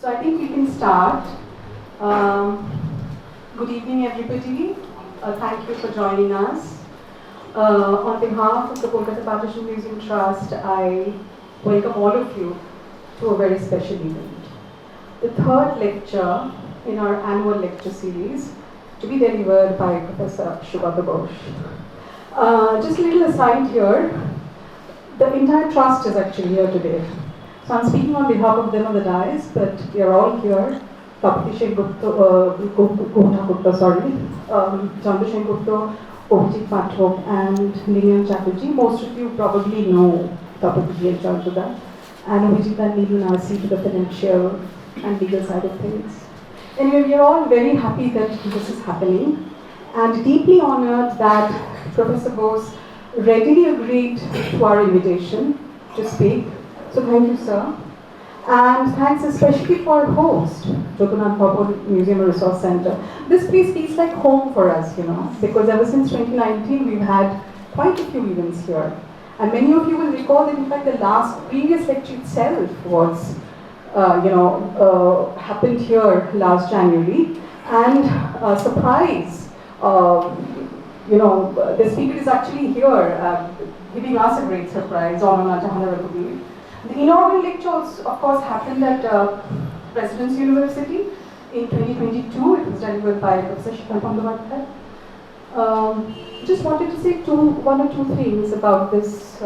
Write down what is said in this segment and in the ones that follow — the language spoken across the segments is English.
So I think we can start. Good evening, everybody. Thank you for joining us. On behalf of the Kolkata Partition Museum Trust, I welcome all of you to a very special event. The third lecture in our annual lecture series to be delivered by Professor Sugata Bose. Just a little aside here, the entire trust is actually here today. So I'm speaking on behalf of them on the dais, but we are all here. Partition Gupta, Chandrashen Gupta, Obhijit Pathak, and Lilian Chatterjee. Most of you probably know Tapati and Jadunath, and Obhijit and Lilian are to the financial and legal side of things. Anyway, we are all very happy that this is happening, and deeply honored that Professor Bose readily agreed to our invitation to speak. So thank you, sir. And thanks especially for our host, Jadunath Bhavan Museum and Resource Center. This place feels like home for us, because ever since 2019 we've had quite a few events here. And many of you will recall that in fact the previous lecture itself was, happened here last January. And surprise, the speaker is actually here, giving us a great surprise on Jadunath. The inaugural lecture, of course, happened at President's University in 2022. It was delivered by Professor Sugata Bose. Just wanted to say one or two things about this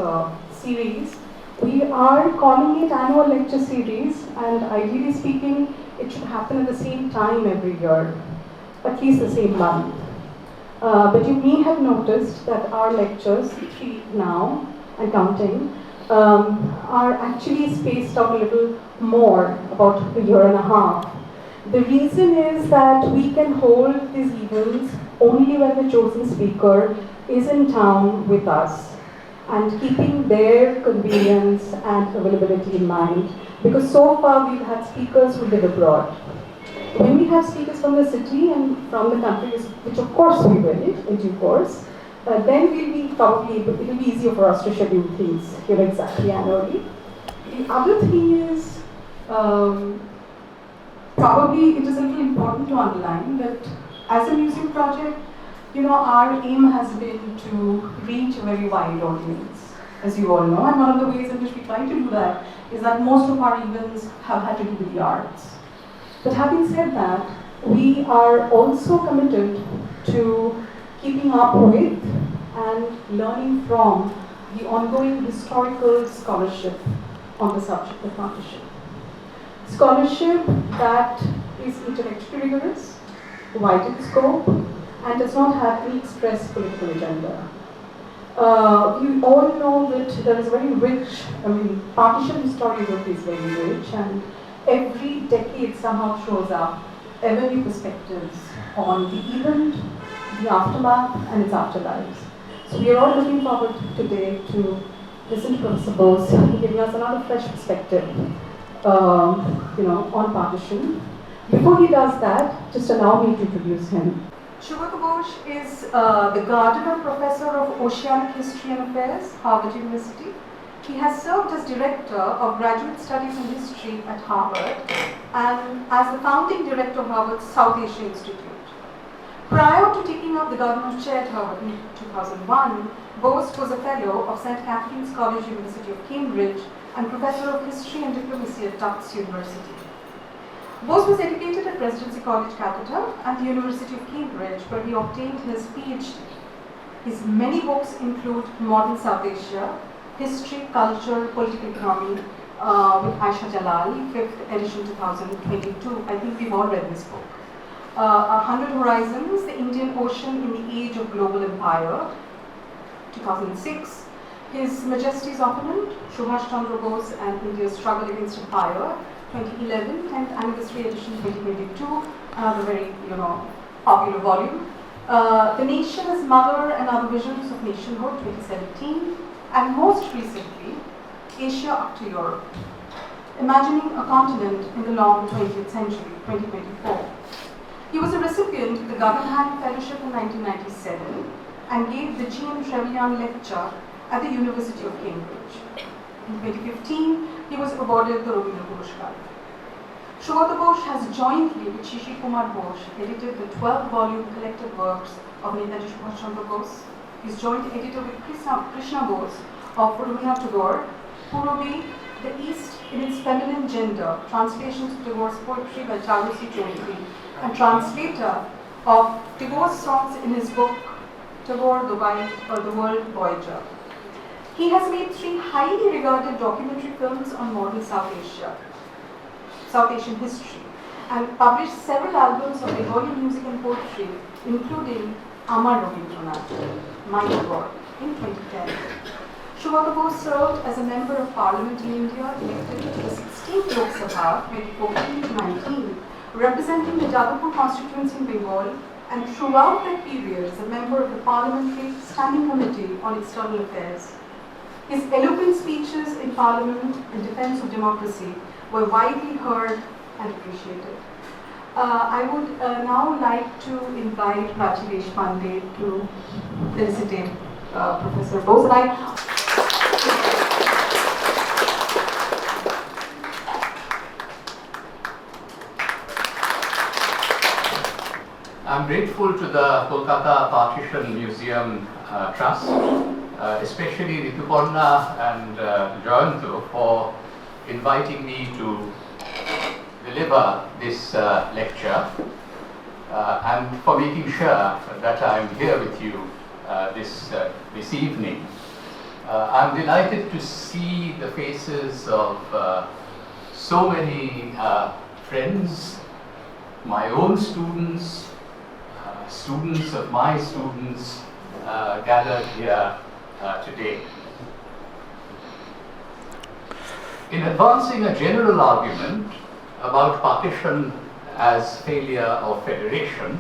series. We are calling it annual lecture series, and ideally speaking, it should happen at the same time every year, at least the same month. But you may have noticed that our lectures, 3 now and counting, are actually spaced out a little more, about a year and a half. The reason is that we can hold these events only when the chosen speaker is in town with us, and keeping their convenience and availability in mind, because so far we've had speakers who live abroad. When we have speakers from the city and from the countries, which of course we will in due course, then we'll be probably able, it will be easier for us to schedule things exactly annually. The other thing is, probably it is a little important to underline that as a museum project, our aim has been to reach a very wide audience, as you all know, and one of the ways in which we try to do that is that most of our events have had to do with the arts. But having said that, we are also committed to keeping up with and learning from the ongoing historical scholarship on the subject of partition. Scholarship that is intellectually rigorous, wide in scope, and does not have any express political agenda. We all know that there is a very rich, partition historiography is very rich, and every decade somehow shows up ever new perspectives on the event, the aftermath, and its afterlives. So we are all looking forward today to listen to Professor Bose giving us another fresh perspective, on partition. Before he does that, just allow me to introduce him. Sugata Bose is the Gardner Professor of Oceanic History and Affairs, Harvard University. He has served as Director of Graduate Studies in History at Harvard and as the founding Director of Harvard's South Asia Institute. Prior to taking up the Gardner Chair at Harvard in 2001, Bose was a Fellow of St. Catherine's College, University of Cambridge, and Professor of History and Diplomacy at Tufts University. Bose was educated at Presidency College, Calcutta, and the University of Cambridge, where he obtained his PhD. His many books include Modern South Asia, History, Culture, Political Economy, with Aisha Jalal, 5th edition 2022. I think we've all read this book. 100 Horizons, the Indian Ocean in the Age of Global Empire, 2006. His Majesty's Opponent, Subhash Chandra Bose and India's Struggle Against Empire, 2011, 10th Anniversary Edition 2022, another very popular volume. The Nation as Mother and Other Visions of Nationhood, 2017, and most recently, Asia Up to Europe, Imagining a Continent in the Long 20th Century, 2024. He was a recipient of the Guggenheim Fellowship in 1997 and gave the G.M. Trevelyan Lecture at the University of Cambridge. In 2015, he was awarded the Robindranath Puruskar. Sugata Bose has jointly with Shishi Kumar Bose edited the 12-volume collected works of Netaji Subhash Chandra Bose. He's joint editor with Krishna Bose of Rabindranath Tagore, Purabi, The East in its Feminine Gender, translations of Tagore's poetry by Charusi Chaudhary, and translator of Tagore's songs in his book Tagore, the World Voyager. He has made 3 highly regarded documentary films on modern South Asian history, and published several albums of Bengali music and poetry, including Amar Rabindranath, My Tagore, in 2010. Sugata Bose served as a member of Parliament in India, elected to the 16th Lok Sabha, 2014-19, representing the Jadavpur constituency in Bengal, and throughout that period as a member of the Parliamentary Standing Committee on External Affairs. His eloquent speeches in Parliament in defense of democracy were widely heard and appreciated. I would now like to invite Rajivesh Pandey to felicitate Professor Bose. I'm grateful to the Kolkata Partition Museum Trust, especially Rituparna and Jayanto for inviting me to deliver this lecture and for making sure that I'm here with you this evening. I'm delighted to see the faces of so many friends, my own students, students of my students gathered here today. In advancing a general argument about partition as failure of federation,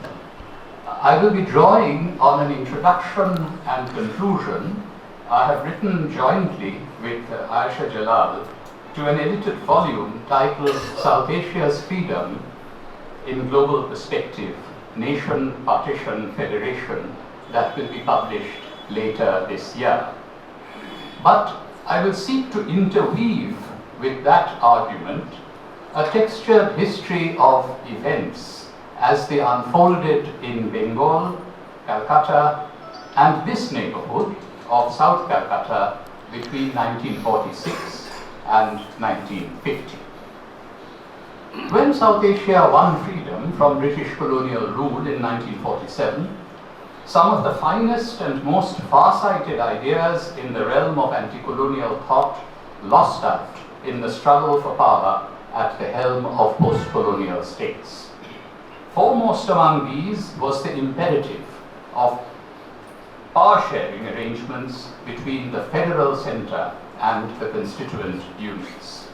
I will be drawing on an introduction and conclusion I have written jointly with Aisha Jalal to an edited volume titled South Asia's Freedom in Global Perspective, Nation, Partition, Federation, that will be published later this year. But I will seek to interweave with that argument a textured history of events as they unfolded in Bengal, Calcutta, and this neighborhood of South Calcutta between 1946 and 1950. When South Asia won freedom from British colonial rule in 1947, some of the finest and most far-sighted ideas in the realm of anti-colonial thought lost out in the struggle for power at the helm of post-colonial states. Foremost among these was the imperative of power-sharing arrangements between the federal center and the constituent units.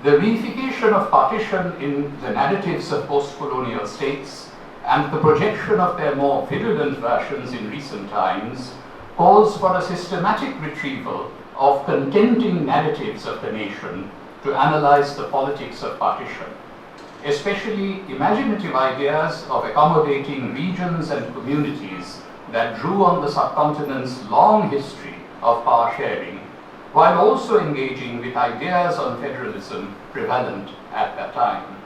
The reification of partition in the narratives of post-colonial states and the projection of their more virulent versions in recent times calls for a systematic retrieval of contending narratives of the nation to analyze the politics of partition, especially imaginative ideas of accommodating regions and communities that drew on the subcontinent's long history of power sharing, while also engaging with ideas on federalism prevalent at that time.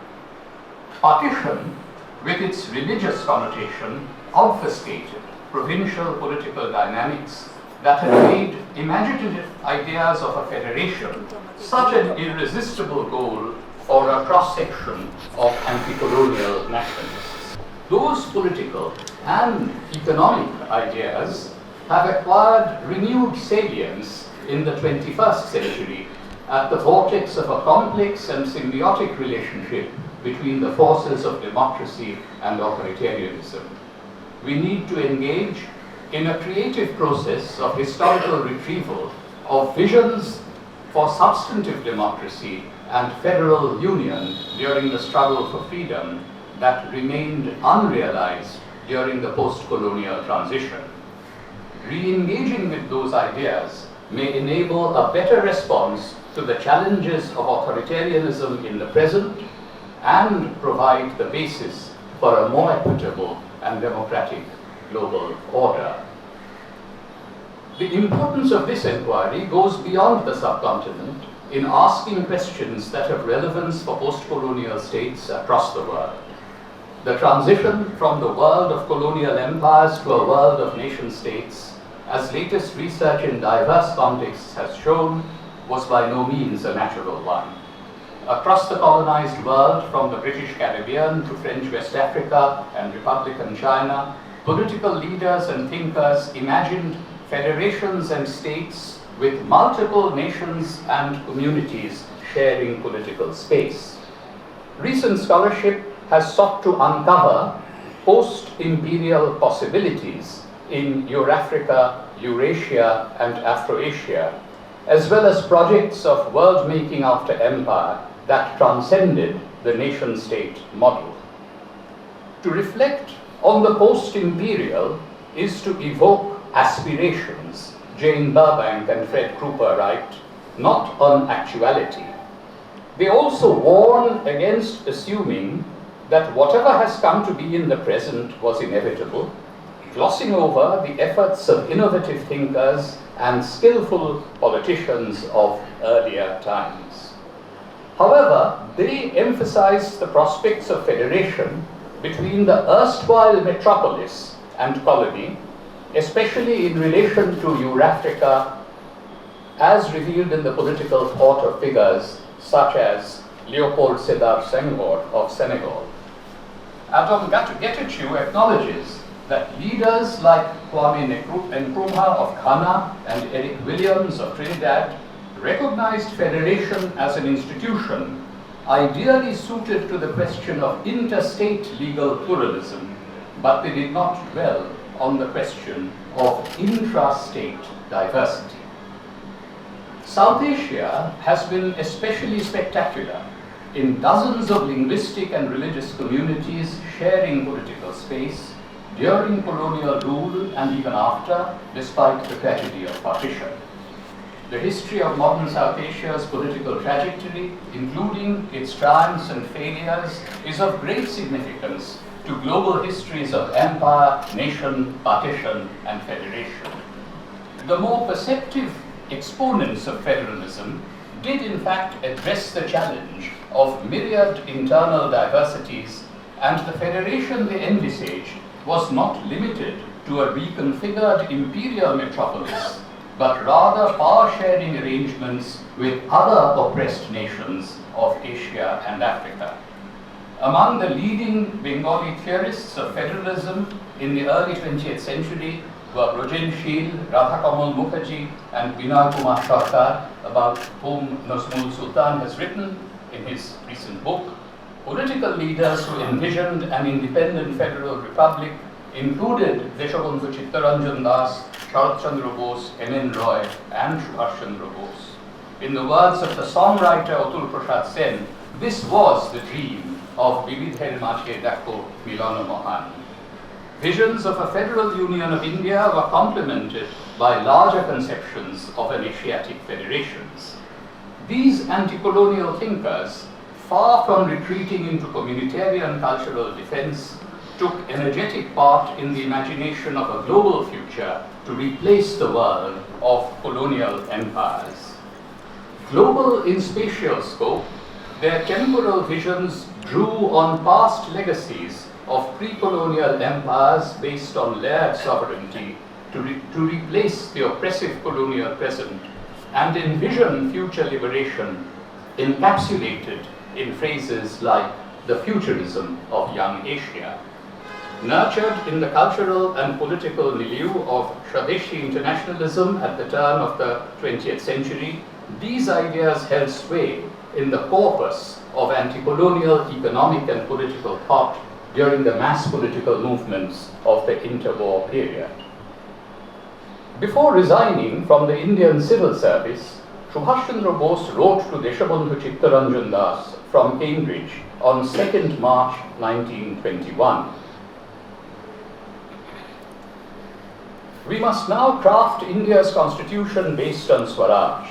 Partition, with its religious connotation, obfuscated provincial political dynamics that had made imaginative ideas of a federation such an irresistible goal for a cross-section of anti-colonial nationalists. Those political and economic ideas have acquired renewed salience in the 21st century at the vortex of a complex and symbiotic relationship between the forces of democracy and authoritarianism. We need to engage in a creative process of historical retrieval of visions for substantive democracy and federal union during the struggle for freedom that remained unrealized during the post-colonial transition. Re-engaging with those ideas may enable a better response to the challenges of authoritarianism in the present and provide the basis for a more equitable and democratic global order. The importance of this inquiry goes beyond the subcontinent in asking questions that have relevance for post-colonial states across the world. The transition from the world of colonial empires to a world of nation-states, as latest research in diverse contexts has shown, was by no means a natural one. Across the colonized world, from the British Caribbean to French West Africa and Republican China, political leaders and thinkers imagined federations and states with multiple nations and communities sharing political space. Recent scholarship has sought to uncover post-imperial possibilities in Eurafrica, Eurasia, and Afroasia, as well as projects of world-making after empire that transcended the nation-state model. To reflect on the post-imperial is to evoke aspirations, Jane Burbank and Fred Krupa write, not on actuality. They also warn against assuming that whatever has come to be in the present was inevitable, glossing over the efforts of innovative thinkers and skillful politicians of earlier times. However, they emphasize the prospects of federation between the erstwhile metropolis and colony, especially in relation to Eurafrica, as revealed in the political thought of figures such as Leopold Sédar Senghor of Senegal. Adam Getachew acknowledges that leaders like Kwame Nkrumah of Ghana and Eric Williams of Trinidad recognized federation as an institution ideally suited to the question of interstate legal pluralism, but they did not dwell on the question of intrastate diversity. South Asia has been especially spectacular in dozens of linguistic and religious communities sharing political space during colonial rule and even after, despite the tragedy of partition. The history of modern South Asia's political trajectory, including its triumphs and failures, is of great significance to global histories of empire, nation, partition, and federation. The more perceptive exponents of federalism did in fact address the challenge of myriad internal diversities, and the federation they envisaged was not limited to a reconfigured imperial metropolis, but rather power-sharing arrangements with other oppressed nations of Asia and Africa. Among the leading Bengali theorists of federalism in the early 20th century were Brojen Sheel, Radhakamal Mukherjee, and Binay Kumar Sarkar, about whom Nazmul Sultan has written in his recent book. Political leaders who envisioned an independent federal republic included Deshabandhu Chittaranjan Das, Sharat Chandra Bose, N.N. Roy, and Subhash Chandra Bose. In the words of the songwriter Atul Prasad Sen, this was the dream of Vividher Mache Dakho Milana Mohan. Visions of a federal union of India were complemented by larger conceptions of an Asiatic federations. These anti-colonial thinkers, far from retreating into communitarian cultural defense, took energetic part in the imagination of a global future to replace the world of colonial empires. Global in spatial scope, their temporal visions drew on past legacies of pre-colonial empires based on layered sovereignty to replace the oppressive colonial present and envision future liberation encapsulated in phrases like the futurism of young Asia. Nurtured in the cultural and political milieu of Swadeshi internationalism at the turn of the 20th century, these ideas held sway in the corpus of anti-colonial economic and political thought during the mass political movements of the interwar period. Before resigning from the Indian civil service, Subhash Chandra Bose wrote to Deshabandhu Chittaranjan Das from Cambridge on 2nd March 1921. We must now craft India's constitution based on Swaraj.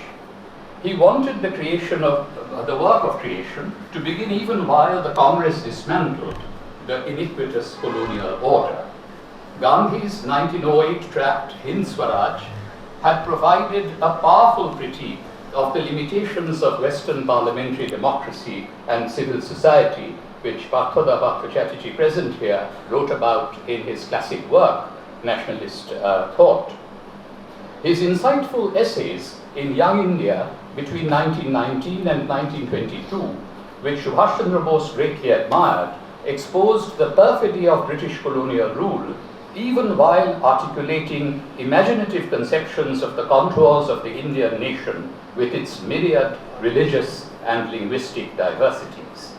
He wanted the creation of the work of creation to begin even while the Congress dismantled the iniquitous colonial order. Gandhi's 1908 tract Hind Swaraj had provided a powerful critique of the limitations of Western parliamentary democracy and civil society, which Parthoda Bhattachatterjee, present here, wrote about in his classic work, Nationalist Thought. His insightful essays in Young India between 1919 and 1922, which Subhash Chandra Bose greatly admired, exposed the perfidy of British colonial rule, even while articulating imaginative conceptions of the contours of the Indian nation with its myriad religious and linguistic diversities.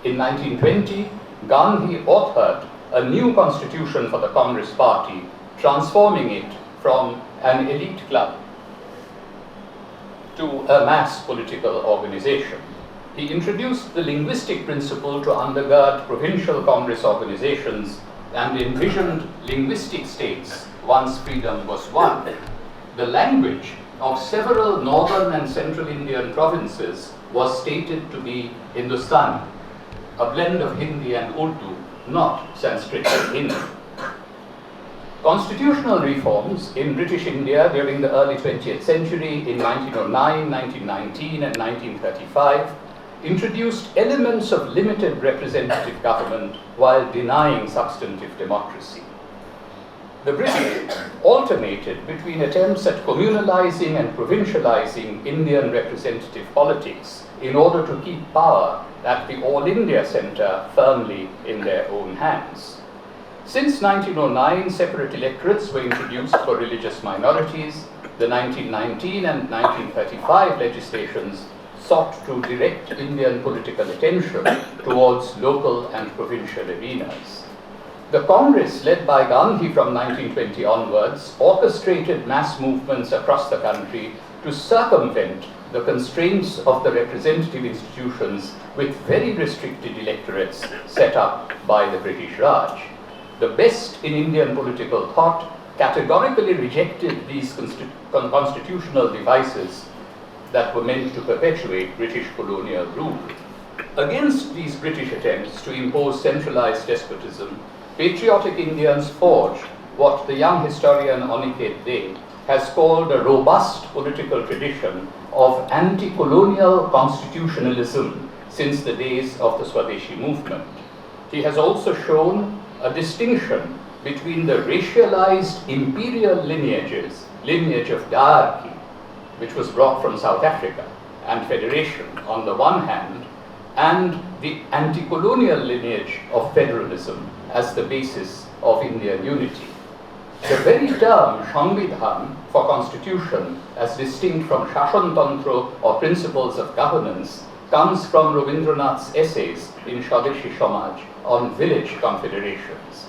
In 1920, Gandhi authored a new constitution for the Congress Party, transforming it from an elite club to a mass political organization. He introduced the linguistic principle to undergird provincial Congress organizations and envisioned linguistic states once freedom was won. The language of several northern and central Indian provinces was stated to be Hindustani, a blend of Hindi and Urdu, not Sanskrit and Hindi. Constitutional reforms in British India during the early 20th century in 1909, 1919 and 1935 introduced elements of limited representative government while denying substantive democracy. The British alternated between attempts at communalizing and provincializing Indian representative politics in order to keep power at the All India Centre firmly in their own hands. Since 1909, separate electorates were introduced for religious minorities. The 1919 and 1935 legislations sought to direct Indian political attention towards local and provincial arenas. The Congress, led by Gandhi from 1920 onwards, orchestrated mass movements across the country to circumvent the constraints of the representative institutions with very restricted electorates set up by the British Raj. The best in Indian political thought categorically rejected these constitutional devices that were meant to perpetuate British colonial rule. Against these British attempts to impose centralized despotism, patriotic Indians forged what the young historian Aniket Dey has called a robust political tradition of anti-colonial constitutionalism since the days of the Swadeshi movement. He has also shown a distinction between the racialized imperial lineage of diarchy, which was brought from South Africa, and federation on the one hand, and the anti-colonial lineage of federalism as the basis of Indian unity. The very term Sangvidhan for constitution, as distinct from Shashantantra or principles of governance, comes from Rabindranath's essays in Swadeshi Samaj on village confederations.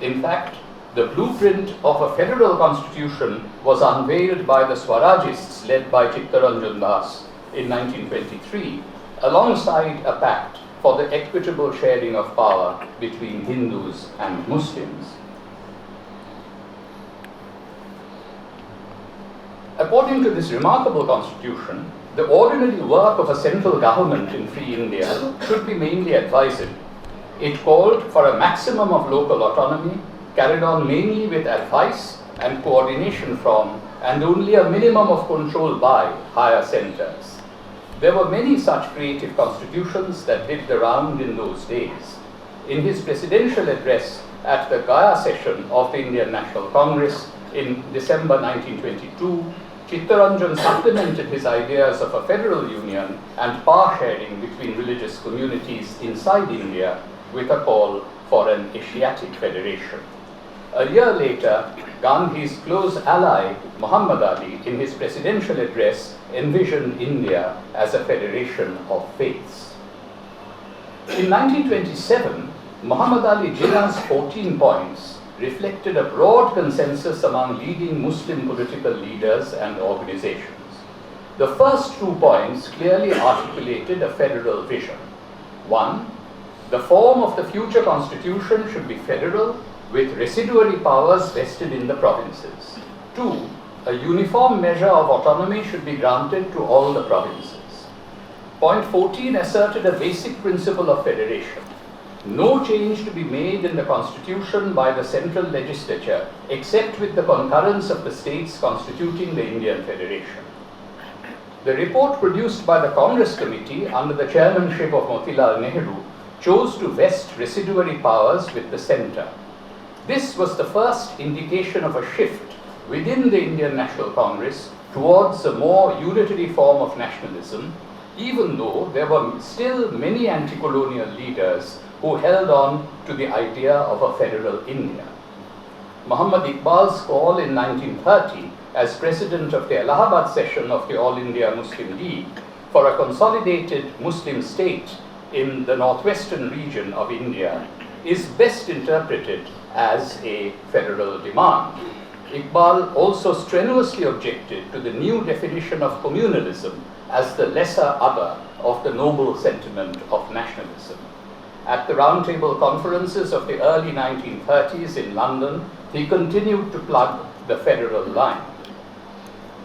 In fact, the blueprint of a federal constitution was unveiled by the Swarajists led by Chittaranjan Das in 1923, alongside a pact for the equitable sharing of power between Hindus and Muslims. According to this remarkable constitution, the ordinary work of a central government in free India should be mainly advisory. It called for a maximum of local autonomy, carried on mainly with advice and coordination from, and only a minimum of control by, higher centers. There were many such creative constitutions that did the round in those days. In his presidential address at the Gaya session of the Indian National Congress in December 1922, Chittaranjan supplemented his ideas of a federal union and power sharing between religious communities inside India with a call for an Asiatic federation. A year later, Gandhi's close ally, Muhammad Ali, in his presidential address, envisioned India as a federation of faiths. In 1927, Muhammad Ali Jinnah's 14 points reflected a broad consensus among leading Muslim political leaders and organizations. The first 2 points clearly articulated a federal vision. 1, the form of the future constitution should be federal, with residuary powers vested in the provinces. 2, a uniform measure of autonomy should be granted to all the provinces. Point 14 asserted a basic principle of federation. No change to be made in the constitution by the central legislature except with the concurrence of the states constituting the Indian Federation. The report produced by the Congress Committee under the chairmanship of Motilal Nehru chose to vest residuary powers with the centre. This was the first indication of a shift within the Indian National Congress towards a more unitary form of nationalism, even though there were still many anti-colonial leaders who held on to the idea of a federal India. Muhammad Iqbal's call in 1930 as president of the Allahabad session of the All India Muslim League for a consolidated Muslim state in the northwestern region of India is best interpreted as a federal demand. Iqbal also strenuously objected to the new definition of communalism as the lesser other of the noble sentiment of nationalism. At the roundtable conferences of the early 1930s in London, he continued to plug the federal line.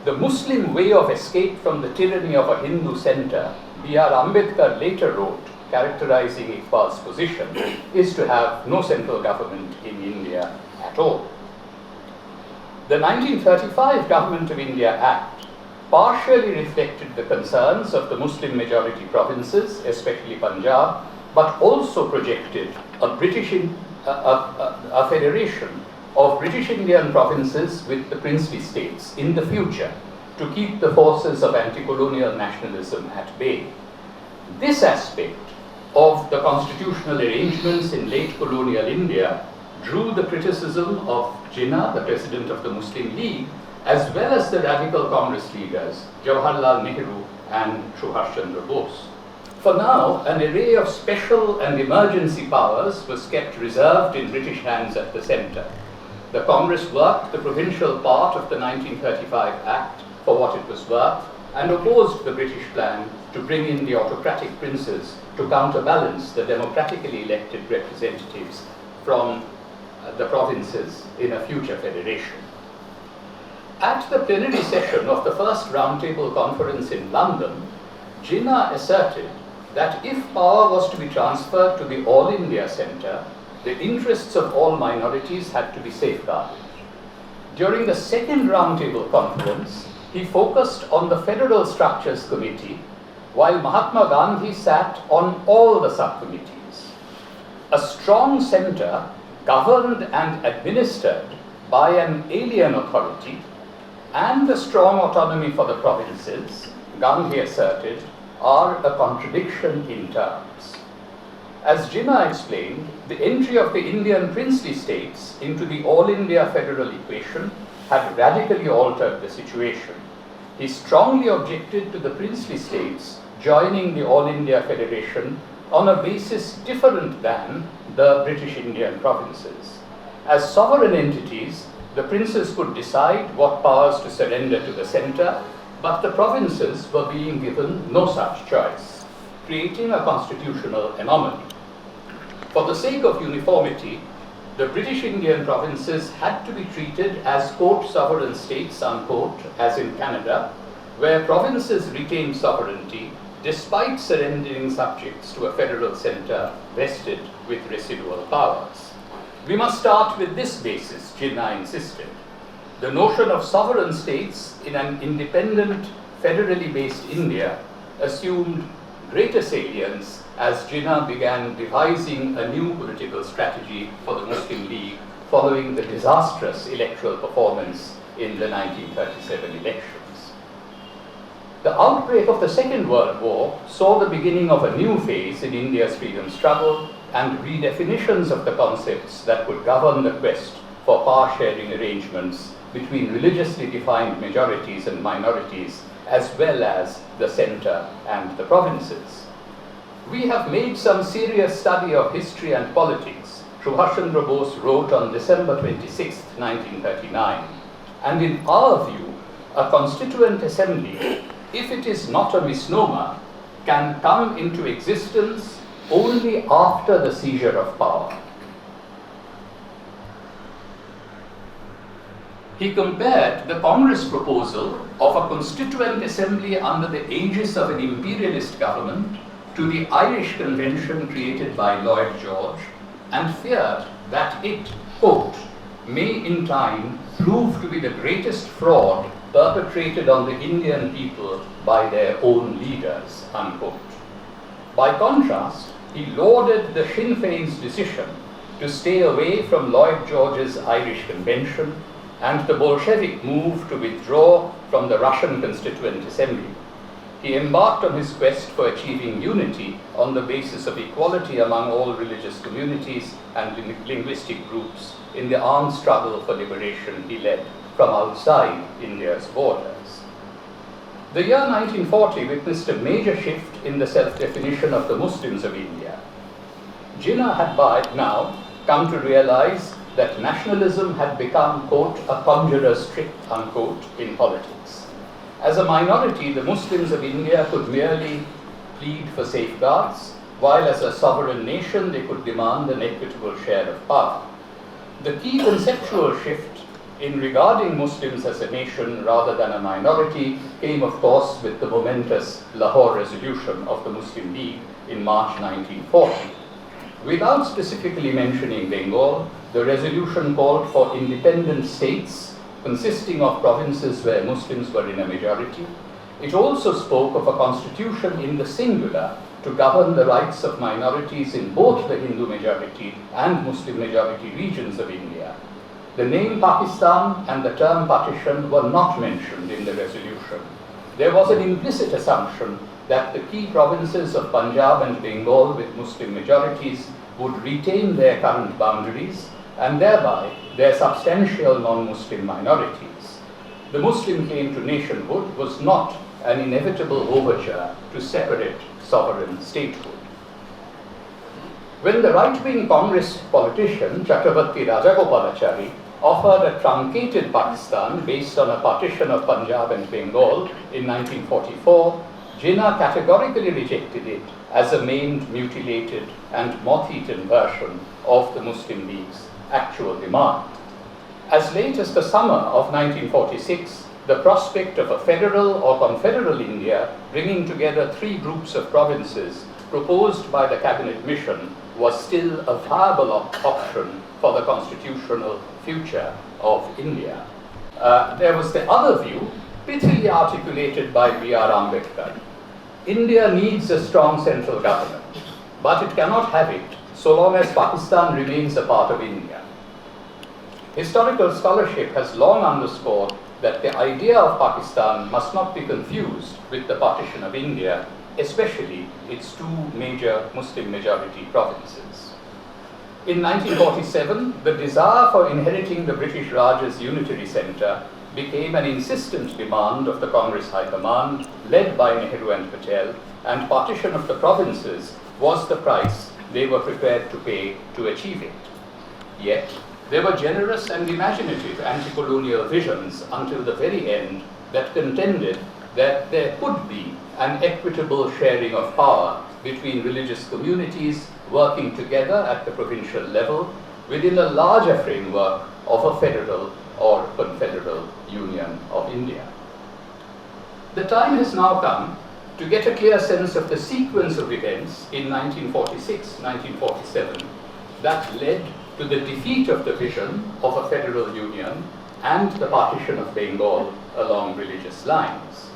The Muslim way of escape from the tyranny of a Hindu center, B.R. Ambedkar later wrote, characterizing Iqbal's position, is to have no central government in India at all. The 1935 Government of India Act partially reflected the concerns of the Muslim majority provinces, especially Punjab, but also projected a federation of British Indian provinces with the princely states in the future to keep the forces of anti-colonial nationalism at bay. This aspect of the constitutional arrangements in late colonial India drew the criticism of Jinnah, the president of the Muslim League, as well as the radical Congress leaders, Jawaharlal Nehru and Subhash Chandra Bose. For now, an array of special and emergency powers was kept reserved in British hands at the centre. The Congress worked the provincial part of the 1935 Act for what it was worth and opposed the British plan to bring in the autocratic princes to counterbalance the democratically elected representatives from the provinces in a future federation. At the plenary session of the first roundtable conference in London, Jinnah asserted that if power was to be transferred to the All India Centre, the interests of all minorities had to be safeguarded. During the second roundtable conference, he focused on the Federal Structures Committee, while Mahatma Gandhi sat on all the subcommittees. A strong centre governed and administered by an alien authority and a strong autonomy for the provinces, Gandhi asserted, are a contradiction in terms. As Jinnah explained, the entry of the Indian princely states into the All India federal equation had radically altered the situation. He strongly objected to the princely states joining the All India Federation on a basis different than the British Indian provinces. As sovereign entities, the princes could decide what powers to surrender to the centre, but the provinces were being given no such choice, creating a constitutional anomaly. For the sake of uniformity, the British Indian provinces had to be treated as quote sovereign states unquote, as in Canada, where provinces retained sovereignty despite surrendering subjects to a federal centre vested with residual powers. We must start with this basis, Jinnah insisted. The notion of sovereign states in an independent, federally based India assumed greater salience as Jinnah began devising a new political strategy for the Muslim League following the disastrous electoral performance in the 1937 elections. The outbreak of the Second World War saw the beginning of a new phase in India's freedom struggle and redefinitions of the concepts that would govern the quest for power-sharing arrangements between religiously defined majorities and minorities, as well as the centre and the provinces. We have made some serious study of history and politics, Subhash Chandra Bose wrote on December 26, 1939, and in our view, a constituent assembly, if it is not a misnomer, can come into existence only after the seizure of power. He compared the Congress proposal of a constituent assembly under the aegis of an imperialist government to the Irish Convention created by Lloyd George and feared that it, quote, may in time prove to be the greatest fraud perpetrated on the Indian people by their own leaders, unquote. By contrast, he lauded the Sinn Féin's decision to stay away from Lloyd George's Irish Convention and the Bolshevik move to withdraw from the Russian Constituent Assembly. He embarked on his quest for achieving unity on the basis of equality among all religious communities and linguistic groups in the armed struggle for liberation he led from outside India's borders. The year 1940 witnessed a major shift in the self-definition of the Muslims of India. Jinnah had by now come to realize that nationalism had become, quote, a conjurer's trick, unquote, in politics. As a minority, the Muslims of India could merely plead for safeguards, while as a sovereign nation they could demand an equitable share of power. The key conceptual shift in regarding Muslims as a nation rather than a minority came, of course, with the momentous Lahore Resolution of the Muslim League in March 1940. Without specifically mentioning Bengal, the resolution called for independent states consisting of provinces where Muslims were in a majority. It also spoke of a constitution in the singular to govern the rights of minorities in both the Hindu majority and Muslim majority regions of India. The name Pakistan and the term partition were not mentioned in the resolution. There was an implicit assumption that the key provinces of Punjab and Bengal with Muslim majorities would retain their current boundaries and thereby their substantial non-Muslim minorities. The Muslim claim to nationhood was not an inevitable overture to separate sovereign statehood. When the right-wing Congress politician Chakravarti Rajagopalachari offered a truncated Pakistan based on a partition of Punjab and Bengal in 1944, Jinnah categorically rejected it as a maimed, mutilated and moth-eaten version of the Muslim League's actual demand. As late as the summer of 1946, the prospect of a federal or confederal India bringing together three groups of provinces proposed by the cabinet mission was still a viable option for the constitutional future of India. There was the other view, pithily articulated by B.R. Ambedkar. India needs a strong central government, but it cannot have it so long as Pakistan remains a part of India. Historical scholarship has long underscored that the idea of Pakistan must not be confused with the partition of India, especially its two major Muslim majority provinces. In 1947, the desire for inheriting the British Raj's unitary centre became an insistent demand of the Congress High Command, led by Nehru and Patel, and partition of the provinces was the price they were prepared to pay to achieve it. Yet, there were generous and imaginative anti-colonial visions until the very end that contended that there could be an equitable sharing of power between religious communities working together at the provincial level within a larger framework of a federal or confederal union of India. The time has now come to get a clear sense of the sequence of events in 1946-1947 that led to the defeat of the vision of a federal union and the partition of Bengal along religious lines.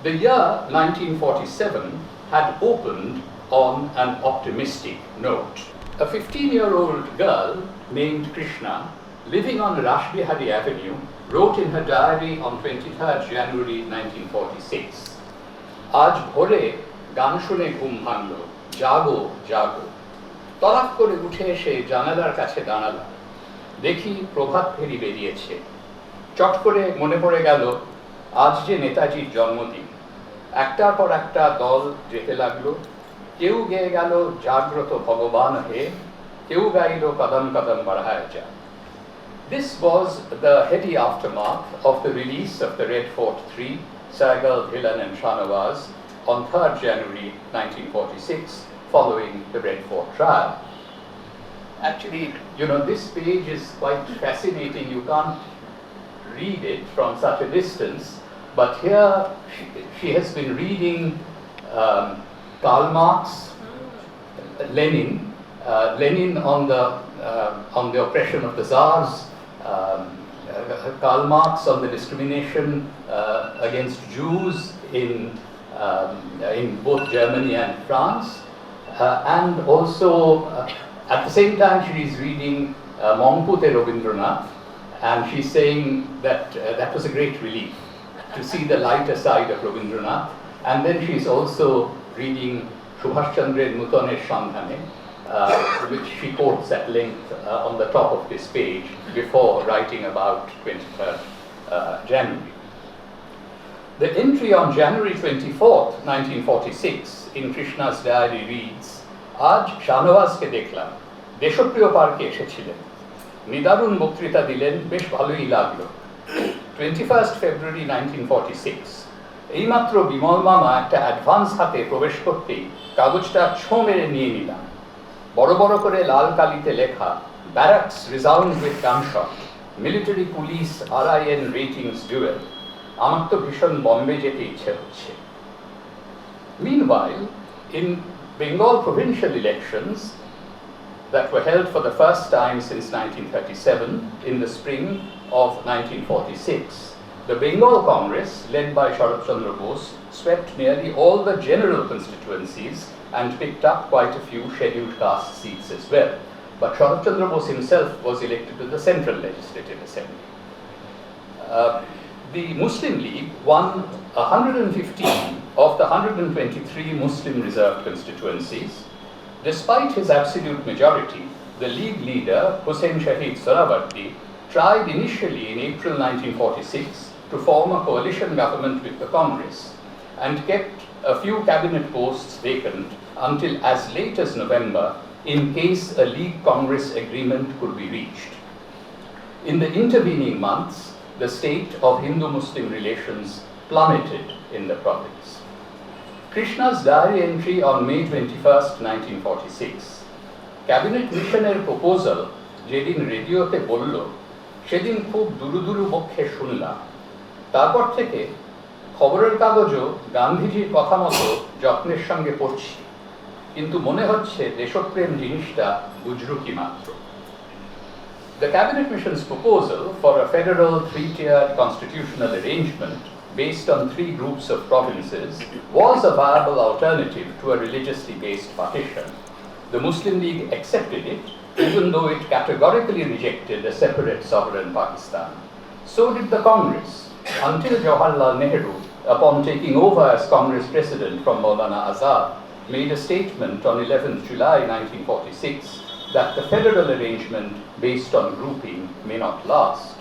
The year 1947 had opened on an optimistic note. A 15-year-old girl named Krishna, living on Rashbihari Avenue, wrote in her diary on 23rd January 1946, "Aaj bhore গান শুনে ঘুম ভাঙলো, জাগো জাগো, তড়াক করে উঠে এসে জানালার কাছে দাঁড়ালাম, দেখি প্রভাত ফেরি বেরিয়েছে, চট করে মনে পড়ে গেল আজ যে নেতাজির জন্মদিন, একটার পর একটা দল যেতে লাগলো, কেউ গেয়ে গেল জাগ্রত ভগবান হে, কেউ গাইল কদম কদম বাড়ায় যা." This was the heady aftermath of the release of the Red Fort 3, Saigal, Dhillon and Shahnawaz on 3rd January 1946, following the Red Fort trial. Actually, this page is quite fascinating. You can't read it from such a distance, but here she has been reading Karl Marx, Lenin on the oppression of the Tsars, Karl Marx on the discrimination against Jews in both Germany and France, and also at the same time she is reading Mongpute Rabindranath, and she's saying that that was a great relief to see the lighter side of Rabindranath. And then she's also reading Subhash Chandra Nutoner Sandhane, which she quotes at length on the top of this page before writing about 23rd January. The entry on January 24th, 1946 in Krishna's diary reads, "আজ শাহনওয়াজকে দেখলাম, দেশপ্রিয় পার্কে এসেছিলেন, নিদারুণ বক্তৃতা দিলেন, বেশ ভালোই লাগলো। 21st February 1946, এইমাত্র বিমল মামা একটা অ্যাডভান্স হাতে প্রবেশ করতেই কাগজটা ছোঁ মেরে নিয়ে নিলাম। বড় বড় করে লাল কালিতে লেখা, barracks resound with gunshot, military police RIN ratings duel. আমার তো ভীষণ বম্বে যেতে ইচ্ছে হচ্ছে।" Meanwhile, in Bengal provincial elections that were held for the first time since 1937 in the spring of 1946, the Bengal Congress, led by Sugata Bose, swept nearly all the general constituencies and picked up quite a few scheduled caste seats as well. But Sugata Bose himself was elected to the Central Legislative Assembly. The Muslim League won 115 of the 123 Muslim reserved constituencies. Despite his absolute majority, the League leader, Hussain Shahid Sohrawardy, tried initially in April 1946 to form a coalition government with the Congress and kept a few cabinet posts vacant until as late as November in case a League-Congress agreement could be reached. In the intervening months, the state of Hindu-Muslim relations plummeted in the province. Krishna's diary entry on May 21st, 1946, Cabinet Missioner proposal যেদিন রেডিওতে বলল, সেদিন খুব দুরু দুরু বক্ষে শুনলাম। তারপর থেকে খবরের কাগজও গান্ধীজির কথা মতো যত্নের সঙ্গে পড়ছি, কিন্তু মনে হচ্ছে দেশপ্রেম জিনিসটা বুজরুকি মাত্র। The Cabinet Mission's proposal for a federal three-tiered constitutional arrangement based on 3 groups of provinces was a viable alternative to a religiously based partition. The Muslim League accepted it, even though it categorically rejected a separate sovereign Pakistan. So did the Congress, until Jawaharlal Nehru, upon taking over as Congress President from Maulana Azad, made a statement on 11th July 1946 that the federal arrangement based on grouping may not last.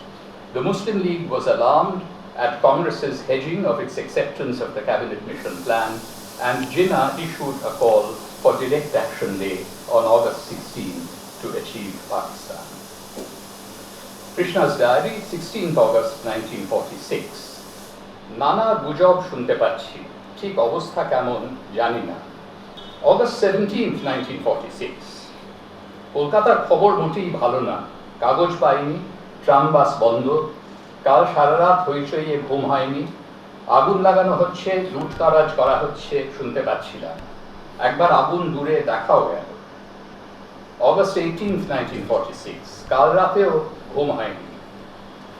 The Muslim League was alarmed at Congress's hedging of its acceptance of the Cabinet Mission plan, and Jinnah issued a call for direct action day on August 16 to achieve Pakistan. Krishna's diary, 16th August 1946. নানা গুজব শুনতে পাচ্ছি, ঠিক অবস্থা কেমন জানি না। August 17th, 1946. কলকাতার খবর মোটেই ভালো না, কাগজ পাইনি, ট্রাম বাস বন্ধ, কাল সারা রাত হইচইয়ে ঘুম হয়নি, আগুন লাগানো হচ্ছে, লুটতরাজ করা হচ্ছে, শুনতে পাচ্ছিলাম। একবার আগুন দূরে দেখাও গেল। August 18th, 1946. কাল রাতেও ঘুম হয়নি।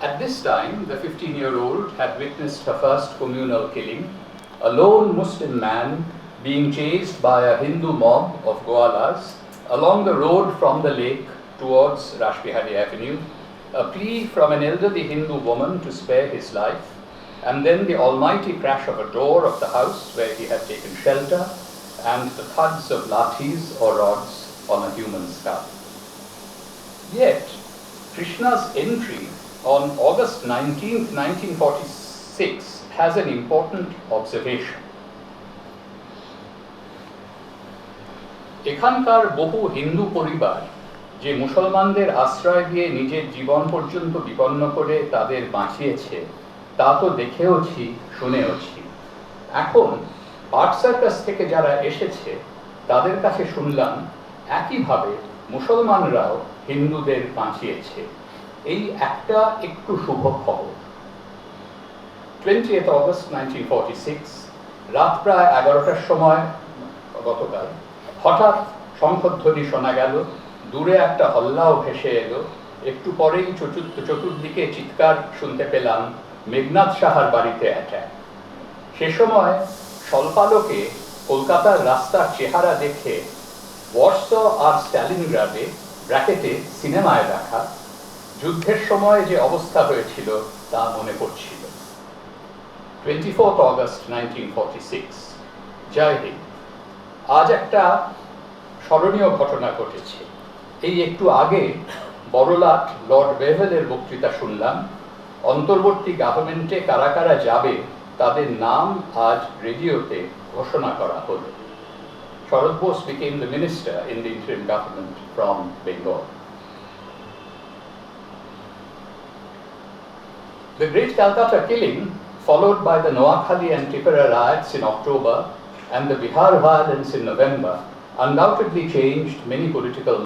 At this time, the 15-year-old had witnessed her first communal killing, a lone Muslim man being chased by a Hindu mob of Goalas along the road from the lake towards Rashbihari Avenue, a plea from an elderly Hindu woman to spare his life, and then the almighty crash of a door of the house where he had taken shelter, and the thuds of lathis or rods on a human skull. Yet, Krishna's entry on August 19th, 1946 has an important observation. এখানকার বহু হিন্দু পরিবার যে মুসলমানদের আশ্রয় দিয়ে নিজের জীবন পর্যন্ত বিপন্ন করে তাদের বাঁচিয়েছে, তা তো দেখেওছি, শুনেওছি। এখন আর্ট সার্কাস থেকে যারা এসেছে তাদের কাছে শুনলাম একইভাবে মুসলমানরাও হিন্দুদের বাঁচিয়েছে। এই একটা একটু শুভ খবর। 20th August 1946, রাত প্রায় 11টার সময় গতকাল হঠাৎ শঙ্খধ্বনি শোনা গেল, দূরে একটা হল্লাও ভেসে এলো একটু পরেই চতুর্দিকে চিৎকার শুনতে পেলাম মেঘনাথ সাহার বাড়িতে অ্যাটাক। সে সময় স্বল্পালোকে কলকাতার রাস্তার চেহারা দেখে ওয়ার্স আর স্ট্যালিনগ্রাডে ব্র্যাকেটে সিনেমায় দেখা যুদ্ধের সময় যে অবস্থা হয়েছিল তা মনে পড়ছিল। 24 অগস্ট 1946। জয় হিন্দ। আজ একটা স্মরণীয় ঘটনা ঘটেছে। এই একটু আগে বড়লাট লর্ড বেভেলের বক্তৃতা শুনলাম। অন্তর্বর্তী গভর্নমেন্টে কারা কারা যাবে তাদের নাম আজ রেডিওতে ঘোষণা করা হলো। Jadunath Bose became the minister in the interim government from Bengal. The Great Calcutta killing, followed by the Noakhali and Tripura riots in October and the Bihar violence in November, undoubtedly changed many political